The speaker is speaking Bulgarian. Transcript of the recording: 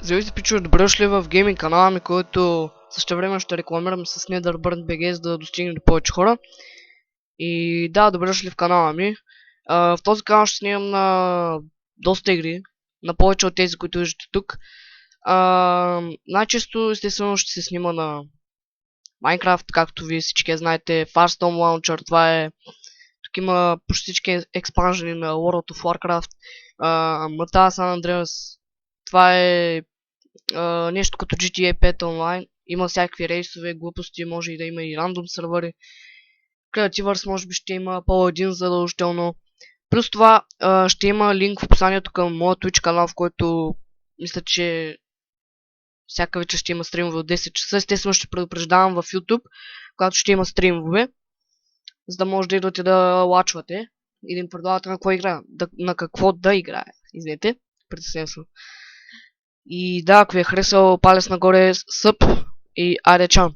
Здравейте, пичове, добре дошли в гейминг канала ми, който същевременно ще рекламирам с Netherburn BG, за да достигне до повече хора. И да, добре дошли в канала ми. В този канал ще снимам на доста игри, на повече от тези, които виждате тук. Най-често, естествено, ще се снима на Minecraft, както вие всички знаете, Firestorm Launcher, това е... Тук има почти всички експанжени на World of Warcraft, Mata San Andreas, това е нещо като GTA 5 онлайн. Има всякакви рейсове, глупости, може и да има и рандом сървъри. Creativerse може би ще има Paladin задължително. Плюс това ще има линк в описанието към моят Twitch канал, в който мисля, че всяка вечер ще има стримове от 10 часа. Естествено ще предупреждавам в YouTube, когато ще има стримове, за да може да идвате да лачвате и да им предлагате на какво играя. На какво да играя. Извинете, притеснен съм. И да, ако ви е харесал, палец нагоре, съп и айде чао!